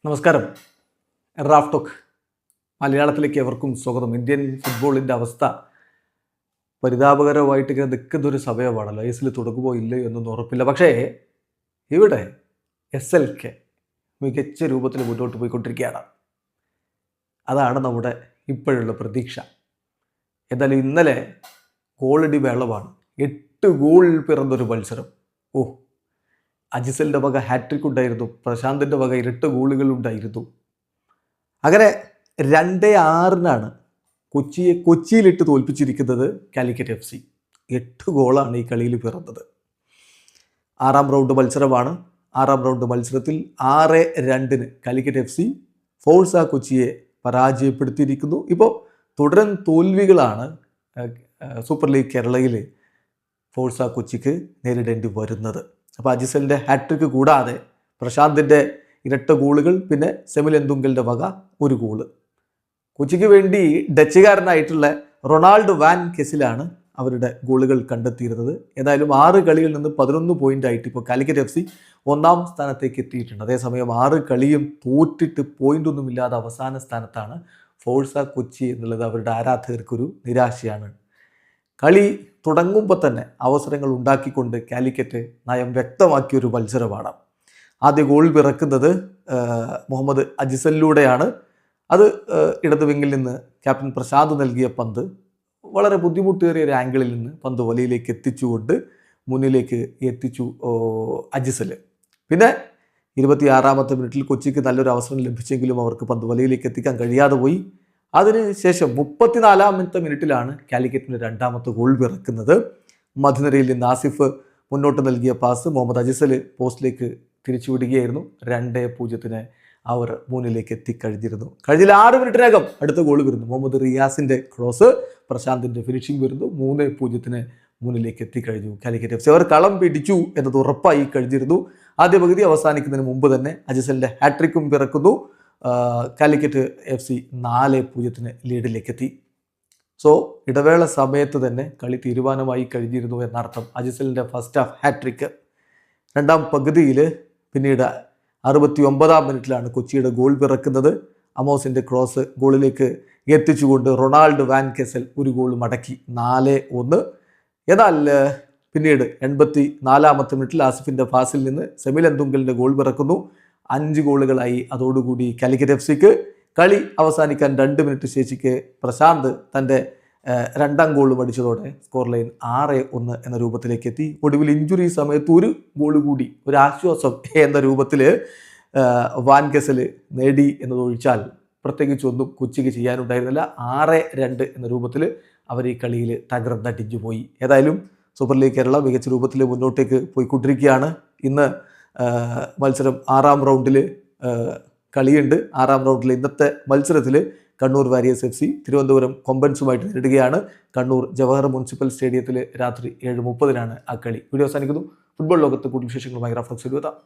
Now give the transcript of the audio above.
നമസ്കാരം. Raf talk മലയാളത്തിലേക്ക് എവർക്കും സ്വാഗതം. ഇന്ത്യൻ ഫുട്ബോളിൻ്റെ അവസ്ഥ പരിതാപകരമായിട്ട് ഇങ്ങനെ നിൽക്കുന്ന ഒരു സമയമാണല്ലോ. ഐസിൽ തുടങ്ങുമോ ഇല്ലയോ എന്നൊന്നും ഉറപ്പില്ല. പക്ഷേ ഇവിടെ SLK മികച്ച രൂപത്തിൽ മുന്നോട്ട് പോയിക്കൊണ്ടിരിക്കുകയാണ്. അതാണ് നമ്മുടെ ഇപ്പോഴുള്ള പ്രതീക്ഷ. എന്തായാലും ഇന്നലെ ഗോളടി വെള്ളമാണ്. 8 ഗോൾ പിറന്നൊരു മത്സരം. അജിസലിൻ്റെ വക ഹാട്രിക് ഉണ്ടായിരുന്നു, പ്രശാന്തിൻ്റെ വക ഇരട്ട ഗോളുകൾ ഉണ്ടായിരുന്നു. അങ്ങനെ 2-6 കൊച്ചിയിലിട്ട് തോൽപ്പിച്ചിരിക്കുന്നത് കാലിക്കറ്റ് FC. 8 ഗോളാണ് ഈ കളിയിൽ പിറന്നത്. 6ാം റൗണ്ട് മത്സരമാണ്. 6ാം റൗണ്ട് മത്സരത്തിൽ 6-2 കാലിക്കറ്റ് FC ഫോഴ്സ കൊച്ചിയെ പരാജയപ്പെടുത്തിയിരിക്കുന്നു. ഇപ്പോൾ തുടരൻ തോൽവികളാണ് സൂപ്പർ ലീഗ് കേരളയിൽ ഫോഴ്സ കൊച്ചിക്ക് നേരിടേണ്ടി വരുന്നത്. അപ്പോൾ അജിസലിൻ്റെ ഹാട്രിക്ക് കൂടാതെ പ്രശാന്തിൻ്റെ ഇരട്ട ഗോളുകൾ, പിന്നെ സെമിൽ എന്തുങ്കലിൻ്റെ വക 1 ഗോള്. കൊച്ചിക്ക് വേണ്ടി ഡച്ചുകാരനായിട്ടുള്ള റൊണാൾഡ് വാൻ കെസിലാണ് അവരുടെ ഗോളുകൾ കണ്ടെത്തിയിരുന്നത്. ഏതായാലും 6 കളിയിൽ നിന്ന് 11 പോയിൻ്റായിട്ട് ഇപ്പോൾ കാലിക്കറ്റ് FC 1ാം സ്ഥാനത്തേക്ക് എത്തിയിട്ടുണ്ട്. അതേസമയം 6 കളിയും തോറ്റിട്ട് പോയിൻ്റൊന്നുമില്ലാതെ അവസാന സ്ഥാനത്താണ് ഫോഴ്സ കൊച്ചി എന്നുള്ളത് അവരുടെ ആരാധകർക്കൊരു നിരാശയാണ്. കളി തുടങ്ങുമ്പോൾ തന്നെ അവസരങ്ങൾ ഉണ്ടാക്കിക്കൊണ്ട് കാലിക്കറ്റ് നയം വ്യക്തമാക്കിയൊരു മത്സരമാണ്. ആദ്യ ഗോൾ പിറക്കുന്നത് മുഹമ്മദ് അജിസലിലൂടെയാണ്. അത് ഇടത് വിങ്ങിൽ നിന്ന് ക്യാപ്റ്റൻ പ്രശാന്ത് നൽകിയ പന്ത് വളരെ ബുദ്ധിമുട്ടേറിയ ഒരു ആംഗിളിൽ നിന്ന് പന്ത് വലയിലേക്ക് എത്തിച്ചുകൊണ്ട് മുന്നിലേക്ക് എത്തിച്ചു അജിസൽ. പിന്നെ 26ാമത്തെ മിനിറ്റിൽ കൊച്ചിക്ക് നല്ലൊരു അവസരം ലഭിച്ചെങ്കിലും അവർക്ക് പന്ത് വലയിലേക്ക് എത്തിക്കാൻ കഴിയാതെ പോയി. അതിനുശേഷം 34ാമത്തെ മിനിറ്റിലാണ് കാലിക്കറ്റിൻ്റെ 2ാമത്തെ ഗോൾ പിറക്കുന്നത്. മധ്യനിരയിൽ നിന്ന് ആസിഫ് മുന്നോട്ട് നൽകിയ പാസ് മുഹമ്മദ് അജിസൽ പോസ്റ്റിലേക്ക് തിരിച്ചുവിടുകയായിരുന്നു. 2-0 അവർ മുന്നിലേക്ക് എത്തിക്കഴിഞ്ഞിരുന്നു. കഴിഞ്ഞ 6 മിനിറ്റിനകം അടുത്ത ഗോൾ വരുന്നു. മുഹമ്മദ് റിയാസിൻ്റെ ക്രോസ്, പ്രശാന്തിൻ്റെ ഫിനിഷിംഗ് വരുന്നു. 3-0 മുന്നിലേക്ക് എത്തിക്കഴിഞ്ഞു കാലിക്കറ്റ് FC. അവർ കളം പിടിച്ചു എന്നത് ഉറപ്പായി കഴിഞ്ഞിരുന്നു. ആദ്യ പകുതി അവസാനിക്കുന്നതിന് മുമ്പ് തന്നെ അജിസലിൻ്റെ ഹാട്രിക്കും പിറക്കുന്നു. കാലിക്കറ്റ് FC 4-0 ലീഡിലേക്ക് എത്തി. സോ ഇടവേള സമയത്ത് തന്നെ കളി തീരുമാനമായി കഴിഞ്ഞിരുന്നു എന്നർത്ഥം. അജിസലിൻ്റെ ഫസ്റ്റ് ഹാഫ് ഹാട്രിക്ക്. 2ാം പകുതിയിൽ പിന്നീട് 69ാം മിനിറ്റിലാണ് കൊച്ചിയുടെ ഗോൾ പിറക്കുന്നത്. അമോസിൻ്റെ ക്രോസ് ഗോളിലേക്ക് എത്തിച്ചുകൊണ്ട് റൊണാൾഡ് വാൻ കെസൽ 1 ഗോൾ മടക്കി 4-1. എന്നാൽ പിന്നീട് 84ാമത്തെ മിനിറ്റിൽ ആസിഫിൻ്റെ പാസിൽ നിന്ന് സെമിൽ എന്തുങ്കലിൻ്റെ ഗോൾ പിറക്കുന്നു. 5 ഗോളുകളായി അതോടുകൂടി കാലിക്കറ്റ് FCക്ക്. കളി അവസാനിക്കാൻ 2 മിനിറ്റ് ശേഷിക്ക് പ്രശാന്ത് തൻ്റെ 2ാം ഗോൾ അടിച്ചതോടെ സ്കോർ ലൈൻ 6-1 എന്ന രൂപത്തിലേക്ക് എത്തി. ഒടുവിൽ ഇഞ്ചുറി സമയത്ത് 1 ഗോൾ കൂടി, ഒരു ആശ്വാസം എന്ന രൂപത്തിൽ വാൻ കെസൽ നേടി എന്നതൊഴിച്ചാൽ പ്രത്യേകിച്ചൊന്നും കൊച്ചിക്ക് ചെയ്യാനുണ്ടായിരുന്നില്ല. 6-2 എന്ന രൂപത്തിൽ അവർ ഈ കളിയിൽ തകർന്നടിഞ്ഞു പോയി. ഏതായാലും സൂപ്പർ ലീഗ് കേരള മികച്ച രൂപത്തിൽ മുന്നോട്ടേക്ക് പോയിക്കൊണ്ടിരിക്കുകയാണ്. ഇന്ന് മത്സരം 6ാം റൗണ്ടിൽ കളിയുണ്ട്. 6ാം റൗണ്ടിൽ ഇന്നത്തെ മത്സരത്തിൽ കണ്ണൂർ വാരിയേഴ്സ് FC തിരുവനന്തപുരം കൊമ്പൻസുമായിട്ട് നേരിടുകയാണ്. കണ്ണൂർ ജവഹർ മുനിസിപ്പൽ സ്റ്റേഡിയത്തിൽ രാത്രി 7:30 ആ കളി. വീഡിയോ അവസാനിക്കുന്നു. ഫുട്ബോൾ ലോകത്ത് കൂടുതൽ വിശേഷങ്ങളുമായി റാഫ് ടോക്സിൽ എത്താം.